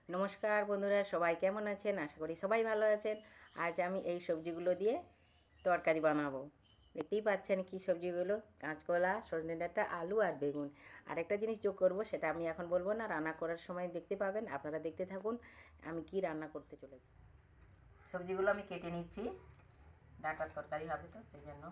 নমস্কার বন্ধুরা, সবাই কেমন আছেন? আশা করি সবাই ভালো আছেন। আজ আমি এই সবজিগুলো দিয়ে তরকারি বানাবো। দেখতেই পাচ্ছেন কি সবজিগুলো, কাঁচকলা, সজনে ডাঁটা, আলু আর বেগুন। আরেকটা জিনিস যোগ করব, সেটা আমি এখন বলবো না, রান্না করার সময় দেখতে পাবেন। আপনারা দেখতে থাকুন আমি কি রান্না করতে চলেছি। সবজিগুলো আমি কেটে নিচ্ছি, ডাঁটার তরকারি হবে তো সেই জন্য।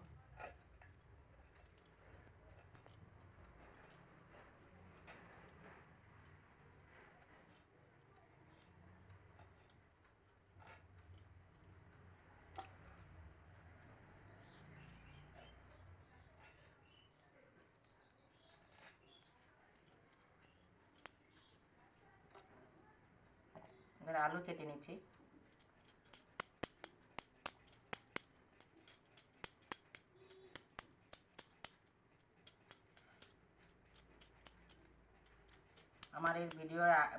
এবার আলু কেটে নিচ্ছি। আমার এই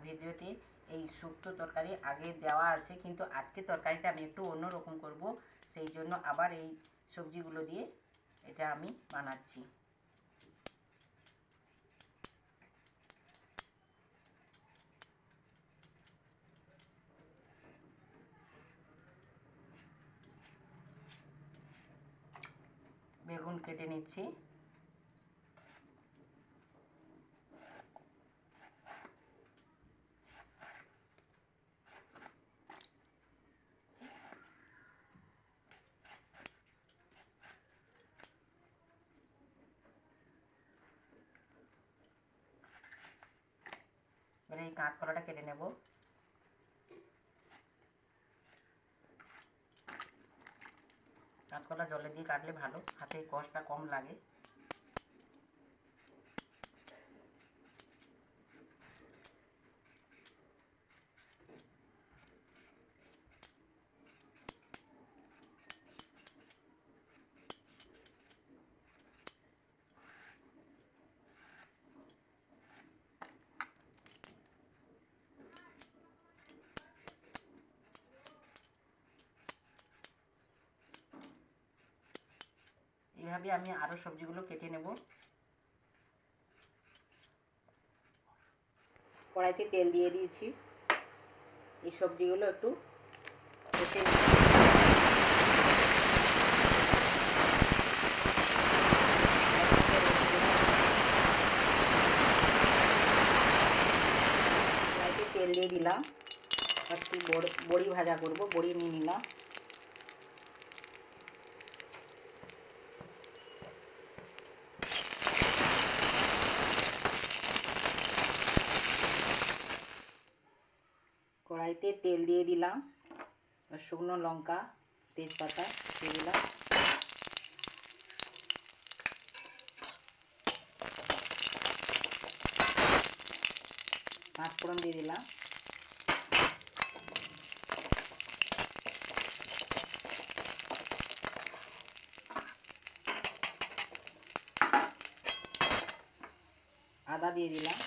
ভিডিওতে এই শুক্তো তরকারি আগে দেওয়া আছে, কিন্তু আজকে তরকারিটা আমি একটু অন্যরকম করব, সেই জন্য আবার এই সবজিগুলো দিয়ে এটা আমি বানাচ্ছি। বেগুন কেটে নিচ্ছি। এবারে এই কাঁচকলাটা কেটে নেব। কাঁচকলা জলে দিয়ে কাটলে ভালো, হাতে কষ্টটা কম লাগে। এইভাবে আমি আরও সবজিগুলো কেটে নেব। কড়াইতে তেল দিয়ে দিয়েছি, এই সবজিগুলো একটু কষে কড়াইতে তেল দিয়ে দিলাম, একটু বড়ি ভাজা করব, বড়ি নিয়ে নিলাম। কড়াইতে তেল দিয়ে দিলাম, শুকনো লঙ্কা, তেজপাতা দিয়ে দিলাম, পাঁচফোড়ন দিয়ে দিলাম, আদা দিয়ে দিলাম,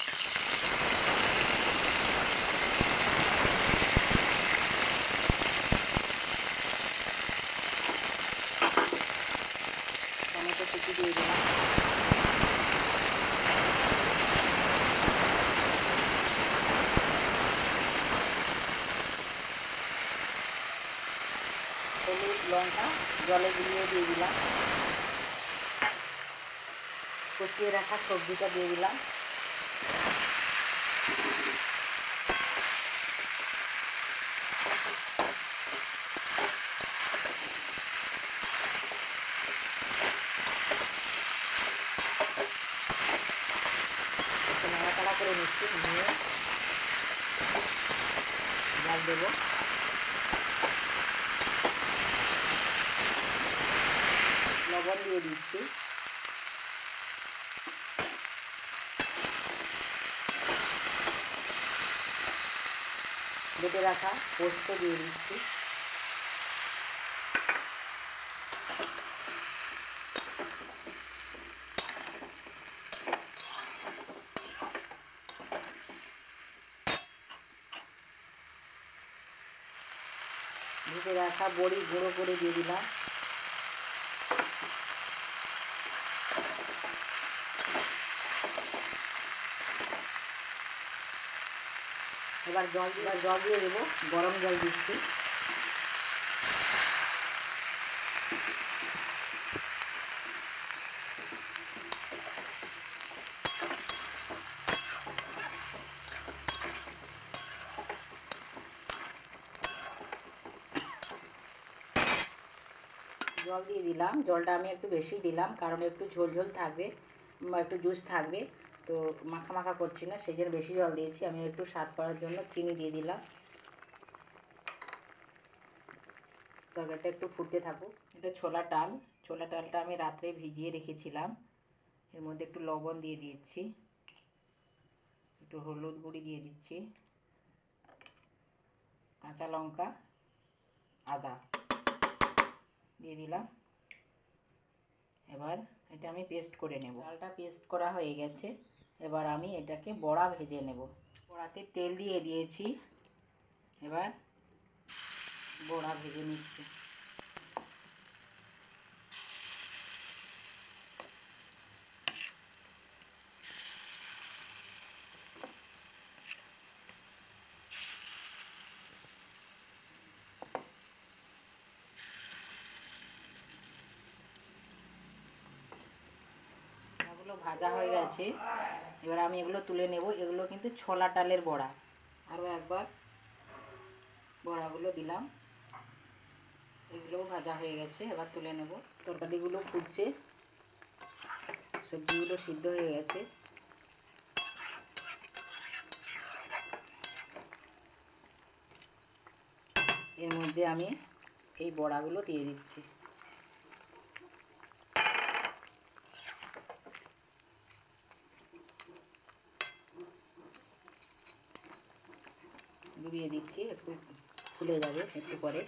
টমেটো কুচি দিয়ে দিলাম, হলুদ লঙ্কা জলে গুলিয়ে দিয়ে দিলাম, কষিয়ে রাখা সবজিটা দিয়ে দিলাম, নাড়াচাড়া করে নিচ্ছি, নিয়ে জল দেবো। লবণ দিয়ে দিচ্ছি, বেটে রাখা পোস্ত দিয়ে দিচ্ছি, ভেজে রাখা বড়ি গুঁড়ো করে দিয়ে দিলাম, এবার জল দিয়ে দেবো, গরম জল দিচ্ছি। জল দিয়ে দিলাম, জলটা আমি একটু বেশি দিলাম কারণ একটু ঝোল ঝোল থাকবে, একটু জুস থাকবে, তো মাখা মাখা করছি না, সেই জন্য বেশি জল দিয়েছি। আমি একটু স্বাদ করার জন্য চিনি দিয়ে দিলাম। তরকারিটা একটু ফুটতে থাকুক। এটা ছোলা ডালটা আমি রাত্রে ভিজিয়ে রেখেছিলাম। এর মধ্যে একটু লবণ দিয়ে দিচ্ছি, একটু হলুদ গুঁড়ি দিয়ে দিচ্ছি, কাঁচা লঙ্কা, আদা দিয়ে দিলাম। এবার এটা আমি পেস্ট করে নেব। ডালটা পেস্ট করা হয়ে গেছে। এবার আমি এটাকে বড়া ভেজে নেব। কড়াতে তেল দিয়ে দিয়েছি, এবার বড়া ভেজে নিচ্ছি। এগুলো ভাজা হয়ে গেছে, এবার আমি এগুলো তুলে নেব। এগুলো কিন্তু ছোলা ডালের বড়া। আরও একবার বড়াগুলো দিলাম, এগুলোও ভাজা হয়ে গেছে, এবার তুলে নেব। তরকারিগুলো ফুটছে, সবজিগুলো সিদ্ধ হয়ে গেছে। এর মধ্যে আমি এই বড়াগুলো দিয়ে দিচ্ছি। ডুবিয়ে দিচ্ছি, একটু ফুলে যাবে একটু পরে।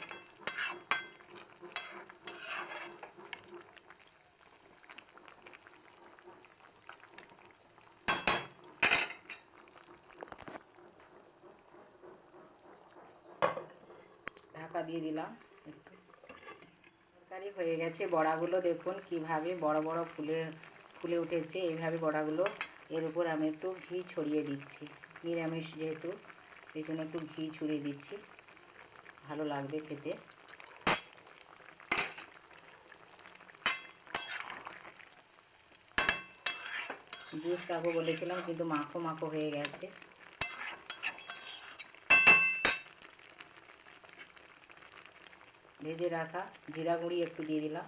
ঢাকা দিয়ে দিলাম। তরকারি হয়ে গেছে। বড়াগুলো দেখুন কিভাবে বড় বড় ফুলে উঠেছে। এইভাবে বড়াগুলো, এর উপর আমি একটু ঘি ছড়িয়ে দিচ্ছি, নিরামিষ যেহেতু সেই জন্য একটু ঘি ছড়িয়ে দিচ্ছি, ভালো লাগবে খেতে। জুস খাবো বলেছিলাম কিন্তু মাখো মাখো হয়ে গেছে। ভেজে রাখা জিরা গুঁড়ি একটু দিয়ে দিলাম।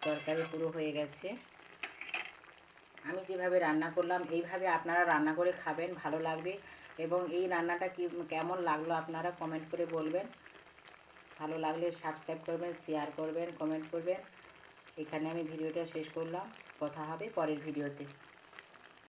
তরকারি পুরো হয়ে গেছে। আমি যেভাবে রান্না করলাম এইভাবে আপনারা রান্না করে খাবেন, ভালো লাগবে। এবং এই রান্নাটা কেমন লাগলো আপনারা কমেন্ট করে বলবেন। ভালো লাগলে সাবস্ক্রাইব করবেন, শেয়ার করবেন, কমেন্ট করবেন। এখানে আমি ভিডিওটা শেষ করলাম। কথা হবে পরের ভিডিওতে।